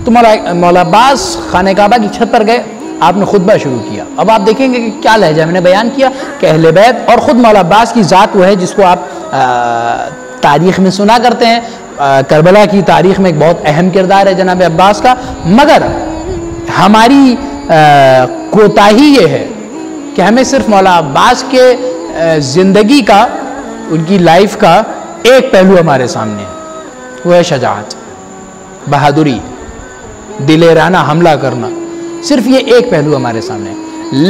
تو مولا عباس خانہ کعبہ کی چھت پر گئے، آپ نے خطبہ شروع کیا. اب آپ دیکھیں گے کہ کیا لہجہ میں نے بیان کیا کہ اہل بیت اور خود مولا عباس کی ذات وہ ہے جس کو آپ تاریخ میں سنا کرتے ہیں. کربلا کی تاریخ میں ایک بہت اہم کردار ہے جناب عباس کا، مگر ہماری کوتاہی یہ ہے کہ ہمیں صرف مولا عباس کے زندگی کا، ان کی لائف کا ایک پہلو ہمارے سامنے ہے، وہ ہے شجاعت، بہادری، دلیرانہ حملہ کرنا. صرف یہ ایک پہلو ہمارے سامنے ہے.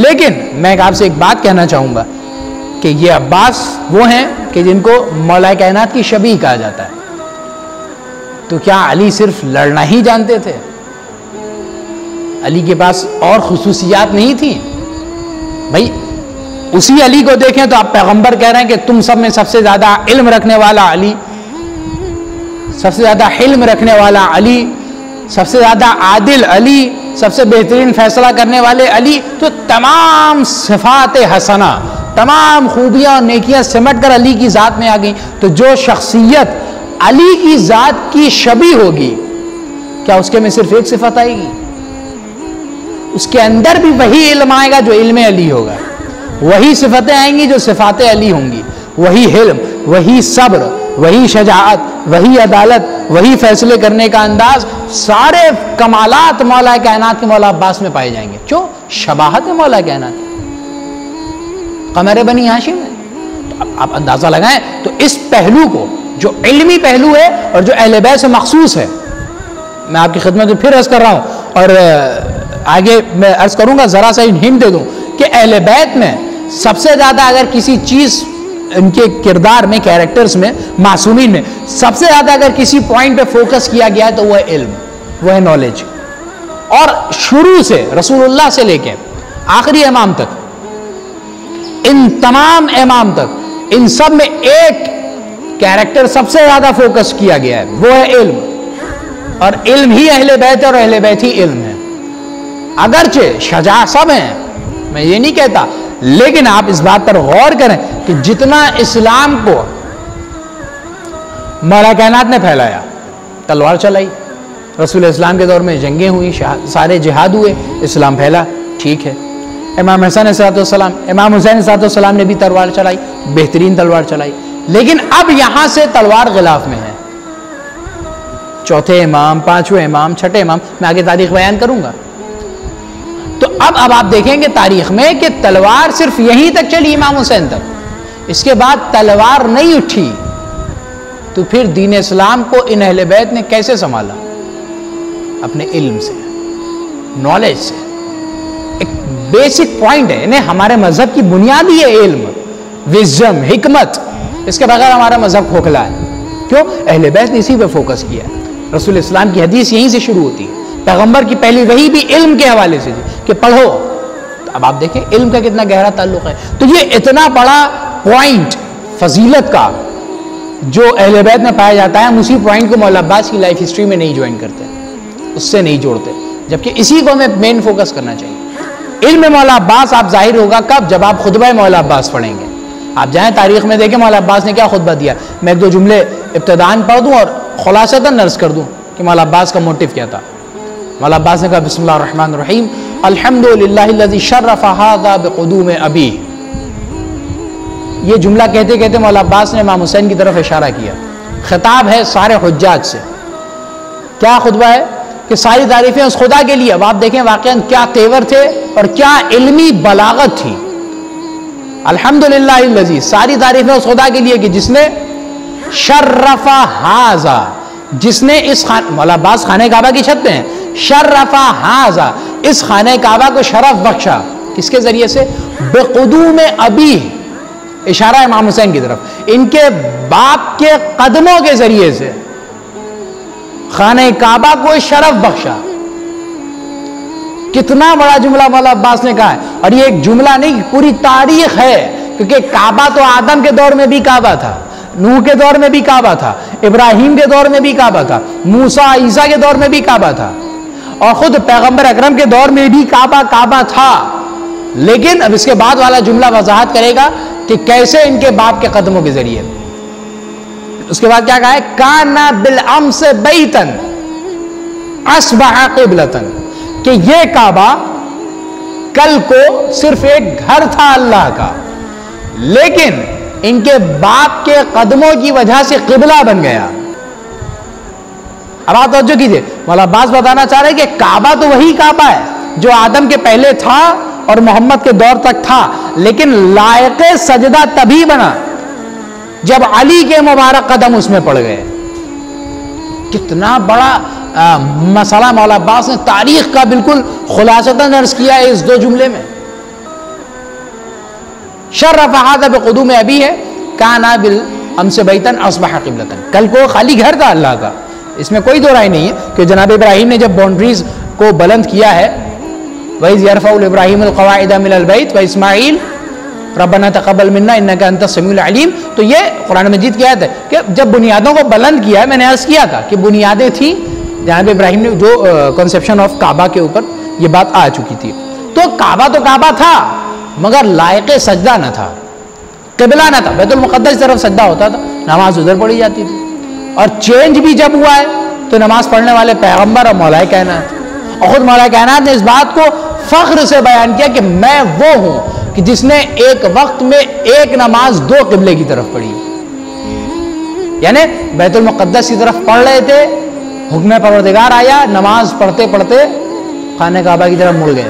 لیکن میں آپ سے ایک بات کہنا چاہوں گا کہ یہ عباس وہ ہیں کہ جن کو مولا کائنات کی شبیہ کہا جاتا ہے. تو کیا علی صرف لڑنا ہی جانتے تھے؟ علی کے پاس اور خصوصیات نہیں تھیں؟ بھائی اسی علی کو دیکھیں تو آپ پیغمبر کہہ رہے ہیں کہ تم سب میں سب سے زیادہ علم رکھنے والا علی، سب سے زیادہ حلم رکھنے والا علی، سب سے زیادہ عادل علی، سب سے بہترین فیصلہ کرنے والے علی. تو تمام صفات حسنہ، تمام خوبیاں اور نیکیاں سمٹ کر علی کی ذات میں آ گئیں. تو جو شخصیت علی کی ذات کی شبیہ ہوگی، کیا اس کے میں صرف ایک صفت آئے گی؟ اس کے اندر بھی وہی علم آئے گا جو علم علی ہوگا، وہی صفتیں آئیں گی جو صفات علی ہوں گی، وہی حلم، وہی صبر، وہی شجاعت، وہی عدالت، وہی فیصلے کرنے کا انداز. سارے کمالات مولا کائنات کے مولا عباس میں پائے جائیں گے. کیوں؟ شباہت ہے مولا کائنات، قمر بنی ہاشم ہے. تو آپ اندازہ لگائیں. تو اس پہلو کو جو علمی پہلو ہے اور جو اہل بیت سے مخصوص ہے، میں آپ کی خدمت میں پھر عرض کر رہا ہوں اور آگے میں عرض کروں گا، ذرا سا ہنٹ دے دوں کہ اہل بیت میں سب سے زیادہ اگر کسی چیز، ان کے کردار میں، کیریکٹرز میں، معصومین میں سب سے زیادہ اگر کسی پوائنٹ پہ فوکس کیا گیا ہے تو وہ ہے علم، وہ ہے نالج. اور شروع سے رسول اللہ سے لے کے آخری امام تک، ان تمام امام تک، ان سب میں ایک کیریکٹر سب سے زیادہ فوکس کیا گیا ہے، وہ ہے علم. اور علم ہی اہل بیت ہے اور اہل بیت ہی علم ہے. اگرچہ شجاع سب ہیں، میں یہ نہیں کہتا، لیکن آپ اس بات پر غور کریں کہ جتنا اسلام کو مولا کائنات نے پھیلایا، تلوار چلائی، رسول اسلام کے دور میں جنگیں ہوئی، سارے جہاد ہوئے، اسلام پھیلا، ٹھیک ہے. امام حسن صلوات والسلام، امام حسین صلوات والسلام نے بھی تلوار چلائی، بہترین تلوار چلائی. لیکن اب یہاں سے تلوار غلاف میں ہے. چوتھے امام، پانچویں امام، چھٹے امام، میں آگے تاریخ بیان کروں گا. تو اب آپ دیکھیں گے تاریخ میں کہ تلوار صرف یہیں تک چلی، امام حسین تک. اس کے بعد تلوار نہیں اٹھی. تو پھر دین اسلام کو ان اہل بیت نے کیسے سنبھالا؟ اپنے علم سے، نالج سے. ایک بیسک پوائنٹ ہے، انہیں ہمارے مذہب کی بنیاد ہی ہے علم، وزڈم، حکمت. اس کے بغیر ہمارا مذہب کھوکھلا ہے. کیوں؟ اہل بیت نے اسی پہ فوکس کیا ہے. رسول اسلام کی حدیث یہیں سے شروع ہوتی ہے. پیغمبر کی پہلی وحی بھی علم کے حوالے سے تھی کہ پڑھو. تو اب آپ دیکھیں علم کا کتنا گہرا تعلق ہے. تو یہ اتنا بڑا پوائنٹ فضیلت کا جو اہل بیت میں پایا جاتا ہے، ہم اسی پوائنٹ کو مولا عباس کی لائف ہسٹری میں نہیں جوائن کرتے، اس سے نہیں جوڑتے، جبکہ اسی کو ہمیں مین فوکس کرنا چاہیے. علم مولا عباس آپ ظاہر ہوگا کب؟ جب آپ خطبہ مولا عباس پڑھیں گے. آپ جائیں تاریخ میں دیکھیں مولا عباس نے کیا خطبہ دیا. میں ایک دو جملے ابتداءً پڑھ دوں اور خلاصتاً عرض کر دوں کہ مولا عباس کا موٹیو کیا تھا. مولا عباس نے کہا بسم اللہ الرحمن الرحیم، الحمدللہ الذی شرف ھذا بقدوم ابی. یہ جملہ کہتے کہتے مولا عباس نے امام حسین کی طرف اشارہ کیا. خطاب ہے سارے حجاج سے. کیا خطبہ ہے کہ ساری تعریفیں اس خدا کے لیے. اب آپ دیکھیں واقعاً کیا تیور تھے اور کیا علمی بلاغت تھی. الحمدللہ الذی، ساری تعریفیں اس خدا کے لیے کہ جس نے شرف ھذا، جس نے اس مولا عباس خانہ کعبہ کی چھت پہ ہیں، شرف ھذا، اس خانہ کعبہ کو شرف بخشا. کس کے ذریعے سے؟ بقدوم ابی، اشارہ امام حسین کی طرف، ان کے باپ کے قدموں کے ذریعے سے خانہ کعبہ کو شرف بخشا. کتنا بڑا جملہ مولا عباس نے کہا ہے. اور یہ ایک جملہ نہیں، پوری تاریخ ہے، کیونکہ کعبہ تو آدم کے دور میں بھی کعبہ تھا، نوح کے دور میں بھی کعبہ تھا، ابراہیم کے دور میں بھی کعبہ تھا، موسیٰ عیسیٰ کے دور میں بھی کعبہ تھا، اور خود پیغمبر اکرم کے دور میں بھی کعبہ تھا. لیکن اب اس کے بعد والا جملہ وضاحت کرے گا کہ کیسے ان کے باپ کے قدموں کے ذریعے. اس کے بعد کیا کہا ہے؟ کانا بالامس بیتن، اصبح قبلتن، کہ یہ کعبہ کل کو صرف ایک گھر تھا اللہ کا، لیکن ان کے باپ کے قدموں کی وجہ سے قبلہ بن گیا۔ اب آپ توجہ کیجئے، مولا عباس بتانا چاہ رہے ہیں کہ کعبہ تو وہی کعبہ ہے جو آدم کے پہلے تھا اور محمد کے دور تک تھا، لیکن لائق سجدہ تبھی بنا جب علی کے مبارک قدم اس میں پڑ گئے۔ کتنا بڑا مسئلہ مولا عباس نے تاریخ کا بالکل خلاصتاً عرض کیا ہے اس دو جملے میں۔ شرف ھذا بقدوم ابی ہے کانا بالامس بیتن اصبح قبلتن، کل کو خالی گھر تھا اللہ کا، اس میں کوئی دو رائے نہیں ہے کہ جناب ابراہیم نے جب باؤنڈریز کو بلند کیا ہے، وَإِذْ يَرْفَعُ إِبْرَاهِيمُ الْقَوَاعِدَ مِنَ الْبَيْتِ وَإِسْمَاعِيلُ رَبَّنَا تَقَبَّلْ مِنَّا إِنَّكَ أَنْتَ السَّمِيعُ الْعَلِيمُ، تو یہ قرآن مجید کی آیت ہے کہ جب بنیادوں کو بلند کیا ہے، میں نے عرض کیا تھا کہ بنیادیں تھیں جناب ابراہیم نے جو کنسیپشن آف کعبہ کے اوپر یہ بات آ چکی تھی، تو کعبہ تھا مگر لائق سجدہ نہ تھا، قبلہ نہ تھا، بیت المقدس کی طرف سجدہ ہوتا تھا، نماز ادھر پڑھی جاتی تھی، اور چینج بھی جب ہوا ہے تو نماز پڑھنے والے پیغمبر اور مولا کائنات، اور خود مولا کائنات نے اس بات کو فخر سے بیان کیا کہ میں وہ ہوں کہ جس نے ایک وقت میں ایک نماز دو قبلے کی طرف پڑھی، یعنی بیت المقدس کی طرف پڑھ رہے تھے، حکم پروردگار آیا، نماز پڑھتے پڑھتے خانہ کعبہ کی طرف مڑ گئے،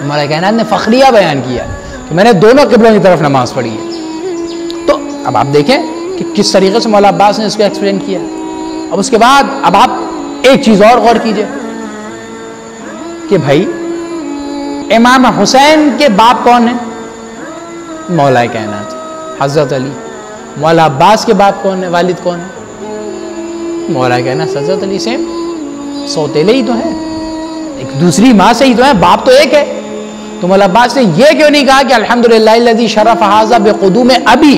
مولا کائنات نے فخریہ بیان کیا کہ میں نے دونوں قبلوں کی طرف نماز پڑھی ہے۔ تو اب آپ دیکھیں کہ کس طریقے سے مولا عباس نے اس کو ایکسپلین کیا۔ اب اس کے بعد اب آپ ایک چیز اور غور کیجئے کہ بھائی امام حسین کے باپ کون ہیں؟ مولا کائنات حضرت علی۔ مولا عباس کے باپ کون ہیں، والد کون ہیں؟ مولا کائنات حضرت علی، سیم سوتیلے ہی تو ہیں، ایک دوسری ماں سے ہی تو ہیں، باپ تو ایک ہے۔ تو مولا عباس نے یہ کیوں نہیں کہا کہ الحمدللہ الذی شرف ھذا بقدوم ابی،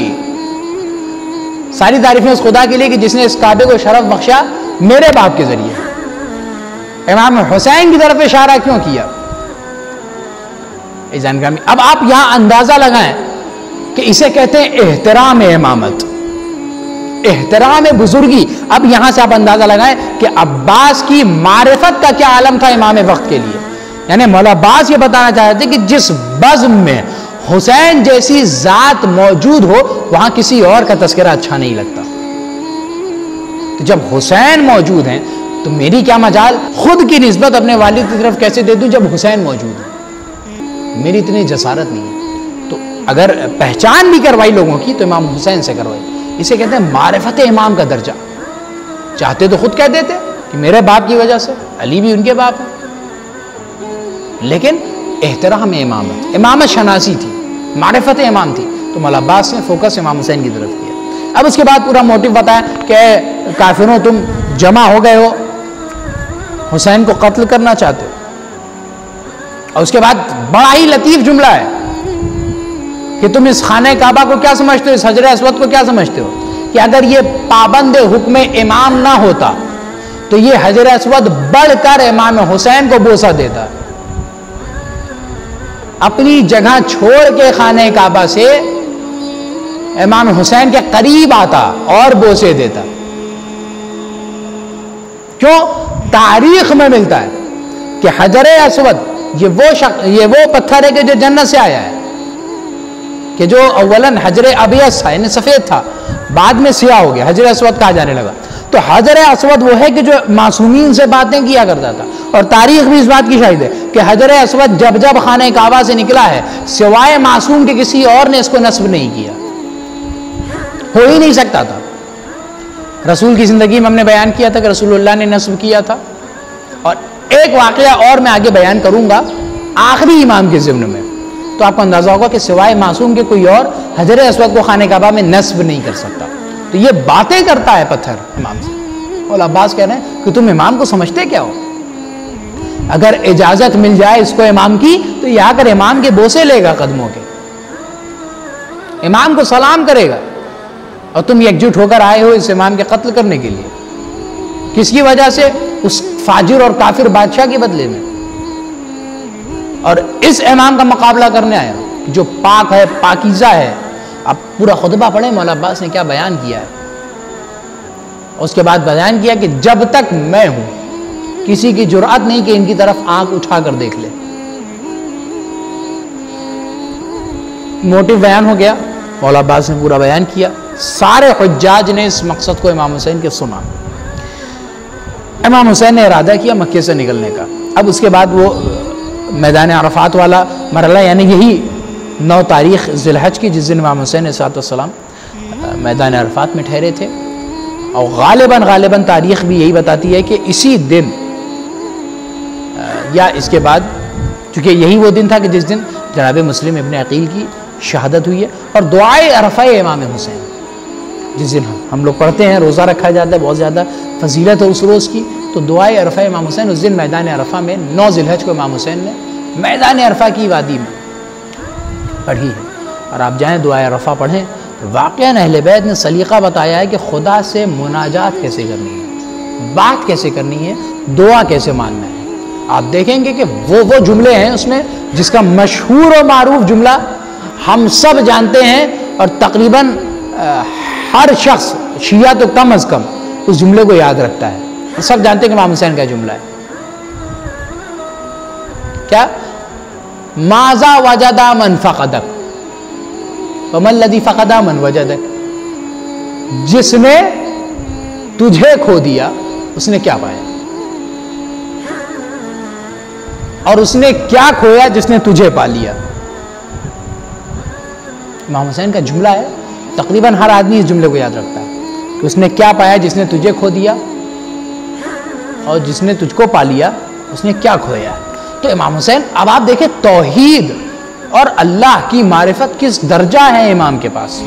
ساری تعریفیں اس خدا کے لیے کہ جس نے اس کعبے کو شرف بخشا میرے باپ کے ذریعے، امام حسین کی طرف اشارہ کیوں کیا؟ اب آپ یہاں اندازہ لگائیں کہ اسے کہتے ہیں احترام امامت، احترام بزرگی۔ اب یہاں سے آپ اندازہ لگائیں کہ عباس کی معرفت کا کیا عالم تھا امام وقت کے لیے، یعنی مولا عباس یہ بتانا چاہتے ہیں کہ جس بزم میں حسین جیسی ذات موجود ہو وہاں کسی اور کا تذکرہ اچھا نہیں لگتا، تو جب حسین موجود ہیں تو میری کیا مجال خود کی نسبت اپنے والد کی طرف کیسے دے دوں جب حسین موجود ہے، میری اتنی جسارت نہیں ہے۔ تو اگر پہچان بھی کروائی لوگوں کی تو امام حسین سے کروائی، اسے کہتے ہیں معرفت امام کا درجہ۔ چاہتے تو خود کہہ دیتے کہ میرے باپ کی وجہ سے، علی بھی ان کے باپ ہیں، لیکن احترام امامت، امامت شناسی تھی، معرفت امام تھی، تو مولا عباس نے فوکس امام حسین کی طرف کیا۔ اب اس کے بعد پورا موٹیو بتایا کہ کافروں تم جمع ہو گئے ہو، حسین کو قتل کرنا چاہتے ہو، اور اس کے بعد بڑا ہی لطیف جملہ ہے کہ تم اس خانہ کعبہ کو کیا سمجھتے ہو، اس حجر اسود کو کیا سمجھتے ہو، کہ اگر یہ پابند حکم امام نہ ہوتا تو یہ حجر اسود بڑھ کر امام حسین کو بوسہ دیتا، اپنی جگہ چھوڑ کے خانہ کعبہ سے امام حسین کے قریب آتا اور بوسے دیتا۔ کیوں؟ تاریخ میں ملتا ہے کہ حجر اسود یہ وہ پتھر ہے کہ جو جنت سے آیا ہے، کہ جو اولاً حجر ابیض تھا یعنی سفید تھا، بعد میں سیاہ ہو گیا، حجر اسود کہا جانے لگا۔ تو حجر اسود وہ ہے کہ جو معصومین سے باتیں کیا کرتا تھا، اور تاریخ بھی اس بات کی شاہد ہے کہ حجر اسود جب خانہ کعبہ سے نکلا ہے سوائے معصوم کے کسی اور نے اس کو نصب نہیں کیا، ہو ہی نہیں سکتا تھا۔ رسول کی زندگی میں ہم نے بیان کیا تھا کہ رسول اللہ نے نصب کیا تھا، اور ایک واقعہ اور میں آگے بیان کروں گا آخری امام کے ضمن میں، تو آپ کو اندازہ ہوگا کہ سوائے معصوم کے کوئی اور حجر اسود کو خانہ کعبہ میں نصب نہیں کر سکتا۔ تو یہ باتیں کرتا ہے پتھر امام سے۔ مولا عباس کہہ رہے ہیں کہ تم امام کو سمجھتے کیا ہو؟ اگر اجازت مل جائے اس کو امام کی تو یہ آ کر امام کے بوسے لے گا قدموں کے، امام کو سلام کرے گا، اور تم یکجٹ ہو کر آئے ہو اس امام کے قتل کرنے کے لیے، کس کی وجہ سے؟ اس فاجر اور کافر بادشاہ کے بدلے میں، اور اس امام کا مقابلہ کرنے آیا جو پاک ہے، پاکیزہ ہے۔ اب پورا خطبہ پڑھیں مولا عباس نے کیا بیان کیا ہے، اس کے بعد بیان کیا کہ جب تک میں ہوں کسی کی جرأت نہیں کہ ان کی طرف آنکھ اٹھا کر دیکھ لے۔ موٹو بیان ہو گیا، مولا عباس نے پورا بیان کیا، سارے حجاج نے اس مقصد کو امام حسین کے سنا۔ امام حسین نے ارادہ کیا مکے سے نکلنے کا۔ اب اس کے بعد وہ میدان عرفات والا مرحلہ، یعنی یہی 9 تاریخ ذی الحج کی، جس دن امام حسین علیہ السلام میدان عرفات میں ٹھہرے تھے، اور غالباً تاریخ بھی یہی بتاتی ہے کہ اسی دن یا اس کے بعد، چونکہ یہی وہ دن تھا کہ جس دن جناب مسلم ابن عقیل کی شہادت ہوئی ہے، اور دعائے عرفہ امام حسین جس دن ہم لوگ پڑھتے ہیں، روزہ رکھا جاتا ہے، بہت زیادہ فضیلت ہے اس روز کی، تو دعائے عرفہ امام حسین اس دن میدان عرفہ میں 9 ذی الحج کو امام حسین نے میدان عرفہ کی وادی میں پڑھی ہے۔ اور آپ جائیں دعائے عرفہ پڑھیں تو واقعاً اہل بیت نے سلیقہ بتایا ہے کہ خدا سے مناجات کیسے کرنی ہے، بات کیسے کرنی ہے، دعا کیسے ماننا ہے۔ آپ دیکھیں گے کہ وہ جملے ہیں اس میں جس کا مشہور و معروف جملہ ہم سب جانتے ہیں، اور تقریباً ہر شخص شیعہ تو کم از کم اس جملے کو یاد رکھتا ہے، سب جانتے ہیں کہ امام حسین کا جملہ ہے کیا؟ ماذا وجد من فقدک ومن الذی فقد من وجدک، جس نے تجھے کھو دیا اس نے کیا پایا، اور اس نے کیا کھویا جس نے تجھے پا لیا۔ امام حسین کا جملہ ہے، تقریباً ہر آدمی اس جملے کو یاد رکھتا ہے کہ اس نے کیا پایا جس نے تجھے کھو دیا، اور جس نے تجھ کو پا لیا اس نے کیا کھویا۔ تو امام حسین، اب آپ دیکھیں توحید اور اللہ کی معرفت کس درجہ ہے امام کے پاس۔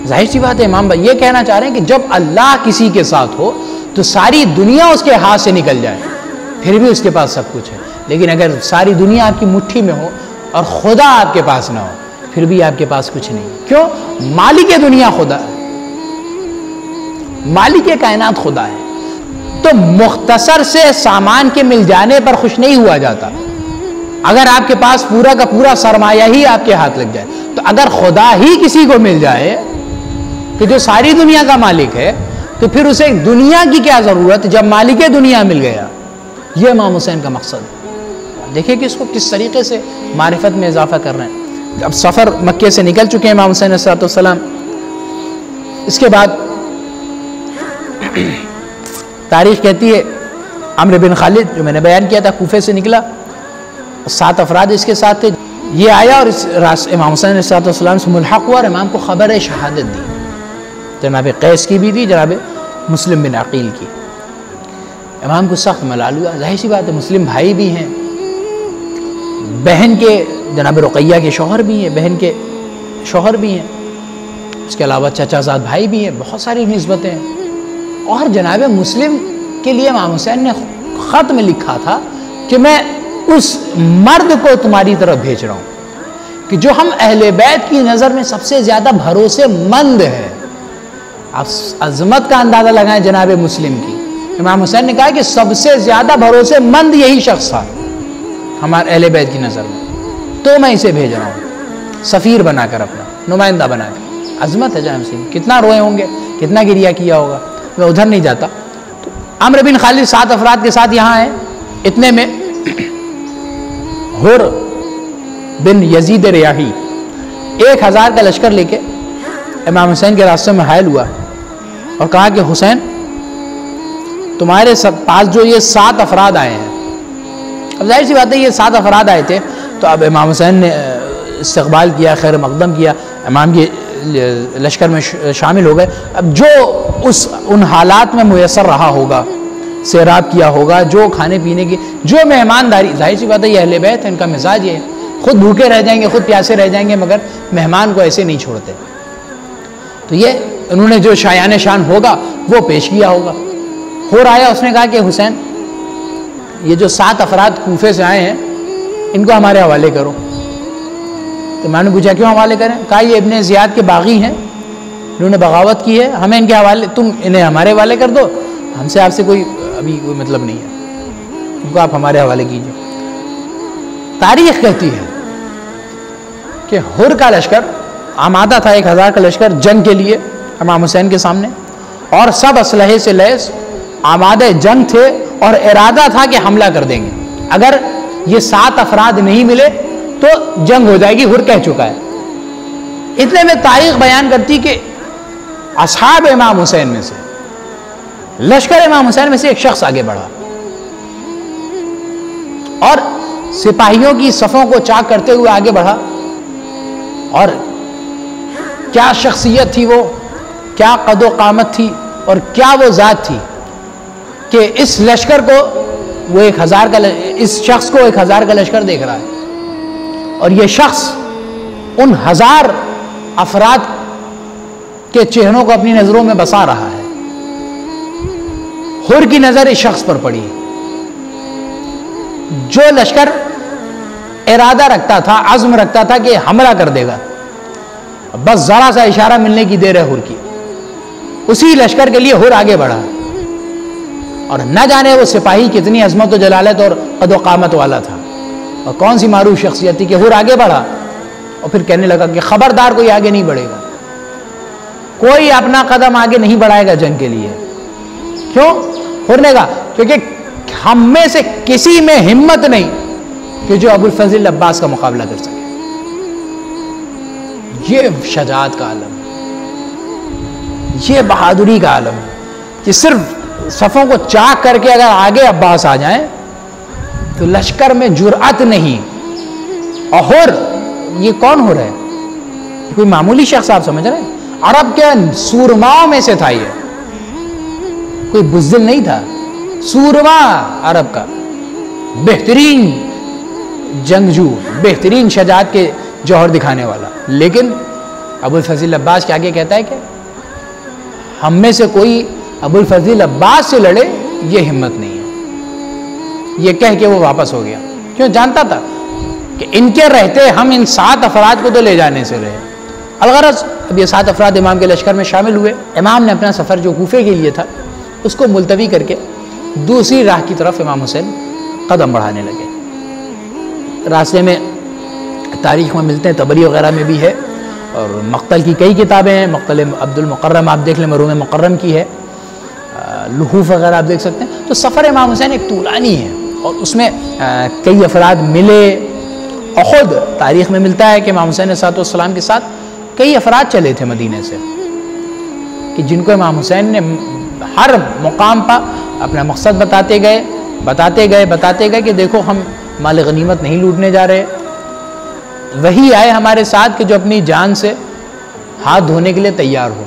ظاہر سی بات ہے امام بھائی یہ کہنا چاہ رہے ہیں کہ جب اللہ کسی کے ساتھ ہو تو ساری دنیا اس کے ہاتھ سے نکل جائے پھر بھی اس کے پاس سب کچھ ہے، لیکن اگر ساری دنیا آپ کی مٹھی میں ہو اور خدا آپ کے پاس نہ ہو پھر بھی آپ کے پاس کچھ نہیں۔ کیوں؟ مالک دنیا خدا ہے، مالک کائنات خدا ہے۔ تو مختصر سے سامان کے مل جانے پر خوش نہیں ہوا جاتا، اگر آپ کے پاس پورا کا پورا سرمایہ ہی آپ کے ہاتھ لگ جائے۔ تو اگر خدا ہی کسی کو مل جائے کہ جو ساری دنیا کا مالک ہے تو پھر اسے دنیا کی کیا ضرورت جب مالک دنیا مل گیا۔ یہ امام حسین کا مقصد ہے۔ دیکھیں کہ اس کو کس طریقے سے معرفت میں اضافہ کر رہے ہیں۔ اب سفر مکے سے نکل چکے ہیں امام حسین علیہ السلام، اس کے بعد تاریخ کہتی ہے عمرو بن خالد جو میں نے بیان کیا تھا کوفے سے نکلا، 7 افراد اس کے ساتھ تھے، یہ آیا اور اس امام حسین علیہ السلام سے ملحق ہوا اور امام کو خبر شہادت دی، جناب قیس کی بھی دی، جناب مسلم بن عقیل کی۔ امام کو سخت ملال ہوا، ظاہر سی بات ہے مسلم بھائی بھی ہیں، بہن کے جناب رقیہ کے شوہر بھی ہیں، بہن کے شوہر بھی ہیں، اس کے علاوہ چچا زاد بھائی بھی ہیں، بہت ساری نسبتیں ہیں۔ اور جناب مسلم کے لیے امام حسین نے خط میں لکھا تھا کہ میں اس مرد کو تمہاری طرف بھیج رہا ہوں کہ جو ہم اہل بیت کی نظر میں سب سے زیادہ بھروسے مند ہے۔ آپ عظمت کا اندازہ لگائیں جناب مسلم کی، امام حسین نے کہا کہ سب سے زیادہ بھروسے مند یہی شخص تھا ہمارے اہل بیت کی نظر میں، تو میں اسے بھیج رہا ہوں سفیر بنا کر، اپنا نمائندہ بنا کر۔ عظمت ہے جناب مسلم، کتنا روئے ہوں گے، کتنا گریہ کیا ہوگا، میں ادھر نہیں جاتا۔ تو عمرو بن خالد 7 افراد کے ساتھ یہاں ہیں، اتنے میں حر بن یزید ریاحی 1000 کا لشکر لے کے امام حسین کے راستے میں حائل ہوا اور کہا کہ حسین تمہارے پاس جو یہ 7 افراد آئے ہیں، اب ظاہر سی بات ہے یہ 7 افراد آئے تھے، تو اب امام حسین نے استقبال کیا، خیر مقدم کیا، امام کے لشکر میں شامل ہو گئے۔ اب جو ان حالات میں میسر رہا ہوگا، سیراب کیا ہوگا، جو کھانے پینے کی جو مہمانداری، ظاہر سی بات ہے یہ اہل بیت ہے، ان کا مزاج یہ ہے، خود بھوکے رہ جائیں گے، خود پیاسے رہ جائیں گے، مگر مہمان کو ایسے نہیں چھوڑتے۔ تو یہ انہوں نے جو شایان شان ہوگا وہ پیش کیا ہوگا۔ ہو آیا، اس نے کہا کہ حسین یہ جو 7 افراد کوفے سے آئے ہیں ان کو ہمارے حوالے کرو۔ تو میں نے پوچھا کیوں حوالے کریں؟ کہا یہ ابن زیاد کے باغی ہیں، انہوں نے بغاوت کی ہے، ہمیں ان کے حوالے، تم انہیں ہمارے حوالے کر دو، ہم سے آپ سے کوئی ابھی کوئی مطلب نہیں ہے، ان کو آپ ہمارے حوالے کیجیے۔ تاریخ کہتی ہے کہ حر کا لشکر آمادہ تھا، 1000 کا لشکر جنگ کے لیے امام حسین کے سامنے، اور سب اسلحے سے لیس آمادہ جنگ تھے، اور ارادہ تھا کہ حملہ کر دیں گے. اگر یہ 7 افراد نہیں ملے تو جنگ ہو جائے گی، حر کہہ چکا ہے. اتنے میں تاریخ بیان کرتی کہ اصحاب امام حسین میں سے، لشکر امام حسین میں سے ایک شخص آگے بڑھا اور سپاہیوں کی صفوں کو چاک کرتے ہوئے آگے بڑھا. اور کیا شخصیت تھی وہ، کیا قد و قامت تھی، اور کیا وہ ذات تھی کہ اس لشکر کو وہ 1000 کا، اس شخص کو 1000 کا لشکر دیکھ رہا ہے، اور یہ شخص ان 1000 افراد کے چہروں کو اپنی نظروں میں بسا رہا ہے. حر کی نظر اس شخص پر پڑی. جو لشکر ارادہ رکھتا تھا، عزم رکھتا تھا کہ حملہ کر دے گا، بس ذرا سا اشارہ ملنے کی دیر ہے حر کی، اسی لشکر کے لیے حر آگے بڑھا. اور نہ جانے وہ سپاہی کتنی عظمت و جلالت اور قد و قامت والا تھا، اور کون سی معروف شخصیت تھی کہ حر آگے بڑھا اور پھر کہنے لگا کہ خبردار کوئی آگے نہیں بڑھے گا، کوئی اپنا قدم آگے نہیں بڑھائے گا جنگ کے لیے. کیوں؟ حر نے کہا کیونکہ ہم میں سے کسی میں ہمت نہیں کہ جو ابو الفضل عباس کا مقابلہ کر سکے. یہ شجاعت کا عالم، یہ بہادری کا عالم ہے کہ صرف صفوں کو چاک کر کے اگر آگے عباس آ جائیں تو لشکر میں جرأت نہیں. اور حر، یہ کون حر ہے؟ کوئی معمولی شخص آپ سمجھ رہے ہیں؟ عرب کے سورماؤں میں سے تھا، یہ کوئی بزدل نہیں تھا، سورما عرب کا بہترین جنگجو، بہترین شجاعت کے جوہر دکھانے والا. لیکن ابو الفضل عباس کے آگے کہتا ہے کہ ہم میں سے کوئی ابو الفضل عباس سے لڑے، یہ ہمت نہیں ہے. یہ کہہ کے وہ واپس ہو گیا. کیوں؟ جانتا تھا کہ ان کے رہتے ہم ان 7 افراد کو تو لے جانے سے رہے. الغرض اب یہ 7 افراد امام کے لشکر میں شامل ہوئے. امام نے اپنا سفر جو کوفے کے لیے تھا اس کو ملتوی کر کے دوسری راہ کی طرف امام حسین قدم بڑھانے لگے. راستے میں تاریخ میں ملتے ہیں، طبری وغیرہ میں بھی ہے، اور مقتل کی کئی کتابیں ہیں. مقتل عبد المقرم آپ دیکھ لیں، مروم مقرم کی ہے، لحوف وغیرہ آپ دیکھ سکتے ہیں. تو سفر امام حسین ایک طولانی ہے اور اس میں کئی افراد ملے. اور خود تاریخ میں ملتا ہے کہ امام حسین علیہ السلام کے ساتھ کئی افراد چلے تھے مدینے سے، کہ جن کو امام حسین نے ہر مقام پر اپنا مقصد بتاتے گئے کہ دیکھو ہم مال غنیمت نہیں لوٹنے جا رہے. وہی آئے ہمارے ساتھ کہ جو اپنی جان سے ہاتھ دھونے کے لیے تیار ہو.